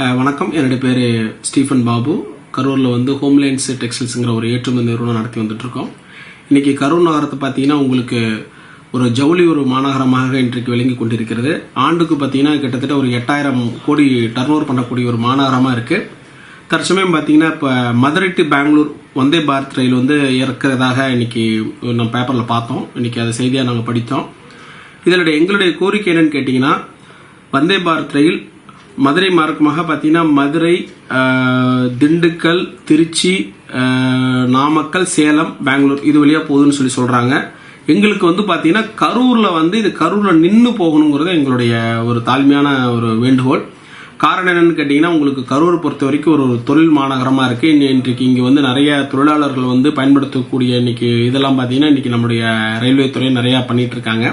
வணக்கம். என்னுடைய பேர் ஸ்டீஃபன் பாபு. கரூரில் வந்து ஹோம்லைன்ஸ் டெக்ஸ்டைல்ஸுங்கிற ஒரு ஏற்றுமதி நிறுவனம் நடத்தி வந்துட்டுருக்கோம். இன்றைக்கி கரூர் நகரத்தை பார்த்தீங்கன்னா உங்களுக்கு ஒரு ஜவுளி ஒரு மாநகரமாக இன்றைக்கு விளங்கி கொண்டிருக்கிறது. ஆண்டுக்கு பார்த்தீங்கன்னா கிட்டத்தட்ட ஒரு 8000 கோடி டர்ன் பண்ணக்கூடிய ஒரு மாநகரமாக இருக்குது. தற்சமயம் பார்த்தீங்கன்னா இப்போ மதுரை டு பெங்களூர் வந்தே பாரத் ரயில் வந்து இறக்கிறதாக இன்றைக்கி நம்ம பேப்பரில் பார்த்தோம். இன்றைக்கி அதை செய்தியாக நாங்கள் படித்தோம். இதனுடைய எங்களுடைய கோரிக்கை என்னன்னு கேட்டிங்கன்னா, வந்தே பாரத் ரயில் மதுரை மார்க்கமாக பார்த்தீங்கன்னா மதுரை, திண்டுக்கல், திருச்சி, நாமக்கல், சேலம், பெங்களூர் இது வழியாக போகுதுன்னு சொல்கிறாங்க. எங்களுக்கு வந்து பார்த்தீங்கன்னா கரூரில் வந்து இது கரூரில் நின்று போகணுங்கிறது எங்களுடைய ஒரு தாழ்மையான ஒரு வேண்டுகோள். காரணம் என்னன்னு கேட்டிங்கன்னா, உங்களுக்கு கரூர் பொறுத்த வரைக்கும் ஒரு தொழில் மாநகரமாக இருக்குது. இன்றைக்கு இங்கே வந்து நிறைய தொழிலாளர்கள் வந்து பயன்படுத்தக்கூடிய இன்னைக்கு இதெல்லாம் பார்த்தீங்கன்னா இன்றைக்கி நம்முடைய ரயில்வே துறை நிறையா பண்ணிகிட்டு இருக்காங்க.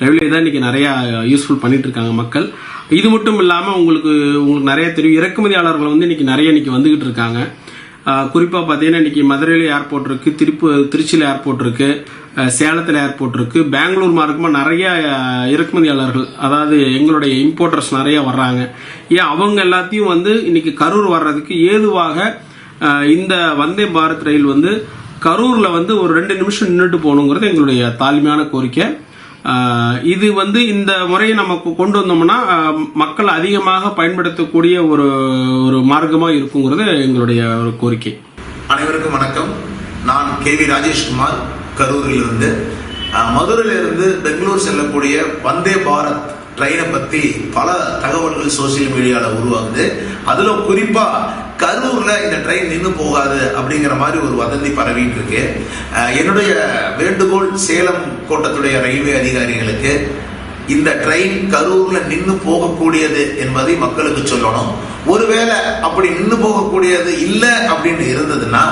ரயில்வே தான் இன்றைக்கி நிறையா யூஸ்ஃபுல் பண்ணிட்டு இருக்காங்க மக்கள். இது மட்டும் இல்லாமல் உங்களுக்கு நிறைய தெரியும், இறக்குமதியாளர்கள் வந்து இன்றைக்கி வந்துகிட்டு இருக்காங்க. குறிப்பாக பார்த்தீங்கன்னா இன்றைக்கி மதுரையில் ஏர்போர்ட் இருக்குது, திருச்சியில் ஏர்போர்ட் இருக்குது, சேலத்தில் ஏர்போர்ட் இருக்குது. பெங்களூர் மார்க்கமாக நிறைய இறக்குமதியாளர்கள், அதாவது எங்களுடைய இம்போர்ட்டர்ஸ் நிறைய வர்றாங்க. ஏன் அவங்க எல்லாத்தையும் வந்து இன்றைக்கி கரூர் வர்றதுக்கு ஏதுவாக இந்த வந்தே பாரத் ரயில் வந்து கரூரில் வந்து ஒரு 2 நிமிஷம் நின்றுட்டு போகணுங்கிறது எங்களுடைய தாழ்மையான கோரிக்கை. இது வந்து இந்த முறையை நமக்கு கொண்டு வந்தோம்னா மக்கள் அதிகமாக பயன்படுத்தக்கூடிய ஒரு மார்க்கமாக இருக்குங்கிறது எங்களுடைய ஒரு கோரிக்கை. அனைவருக்கும் வணக்கம். நான் கேவி ராஜேஷ்குமார், கரூரிலிருந்து. மதுரையிலிருந்து பெங்களூர் செல்லக்கூடிய வந்தே பாரத் ட்ரெயினை பற்றி பல தகவல்கள் சோசியல் மீடியாவில் உருவாகுது. அதில் குறிப்பாக கரூரில் இந்த ட்ரெயின் நின்று போகாது அப்படிங்கிற மாதிரி ஒரு வதந்தி பரவிட்டு இருக்கு. என்னுடைய வேண்டுகோள் சேலம் கோட்டத்துடைய ரயில்வே அதிகாரிகளுக்கு, இந்த ட்ரெயின் கரூர்ல நின்று போகக்கூடியது என்பதை மக்களுக்கு சொல்லணும். ஒருவேளை அப்படி நின்று போகக்கூடியது இல்லை அப்படின்னு இருந்ததுன்னா,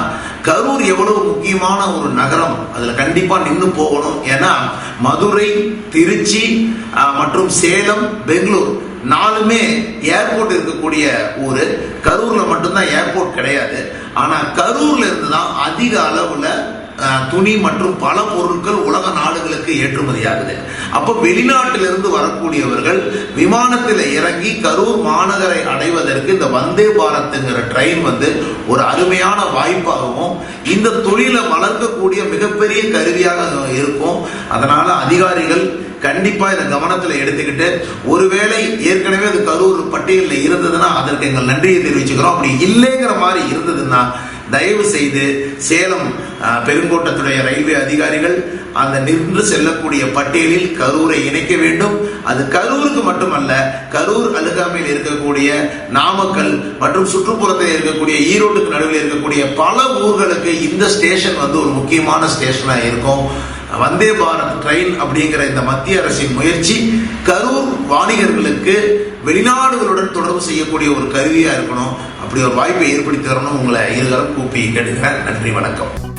கரூர் எவ்வளவு முக்கியமான ஒரு நகரம், அதுல கண்டிப்பா நின்று போகணும். ஏன்னா மதுரை, திருச்சி மற்றும் சேலம், பெங்களூர் 4மே ஏர்போர்ட் இருக்கக்கூடிய ஊரு. கரூர்ல மட்டும்தான் ஏர்போர்ட் கிடையாது. ஆனா கரூர்ல இருந்துதான் அதிக அளவுல துணி மற்றும் பல பொருட்கள் உலக நாடுகளுக்கு ஏற்றுமதியாகுது. அப்போ வெளிநாட்டிலிருந்து வரக்கூடியவர்கள் விமானத்தில் இறங்கி கரூர் மாநகரை அடைவதற்கு இந்த வந்தே பாரத்ங்கிற ட்ரெயின் வந்து ஒரு அருமையான வாய்ப்பாகவும் இந்த தொழிலை வளர்க்கக்கூடிய மிகப்பெரிய கருவியாக இருக்கும். அதனால அதிகாரிகள் கண்டிப்பா இதை கவனத்தில் எடுத்துக்கிட்டு, ஒருவேளை ஏற்கனவே அது கரூர் பட்டியலில் இருந்ததுன்னா அதற்கு எங்கள் நன்றியை தெரிவிச்சுக்கிறோம். அப்படி இல்லைங்கிற மாதிரி இருந்ததுன்னா தயவு செய்து சேலம் பெருங்கோட்டத்துடைய ரயில்வே அதிகாரிகள் அந்த நின்று செல்லக்கூடிய பட்டியலில் கரூரை இணைக்க வேண்டும். அது கரூருக்கு மட்டுமல்ல, கரூர் அருகாமையில் இருக்கக்கூடிய நாமக்கல் மற்றும் சுற்றுப்புறத்தில் இருக்கக்கூடிய ஈரோட்டுக்கு நடுவில் இருக்கக்கூடிய பல ஊர்களுக்கு இந்த ஸ்டேஷன் வந்து ஒரு முக்கியமான ஸ்டேஷனா இருக்கும். வந்தே பாரத் ட்ரெயின் அப்படிங்கிற இந்த மத்திய அரசின் முயற்சி கரூர் வாணிகர்களுக்கு வெளிநாடுகளுடன் தொடர்பு செய்யக்கூடிய ஒரு கருவியா இருக்கணும். அப்படி ஒரு வாய்ப்பை ஏற்படுத்தி தரணும். உங்களை இருகரம் கூப்பி கேட்டுக்கிறேன். நன்றி, வணக்கம்.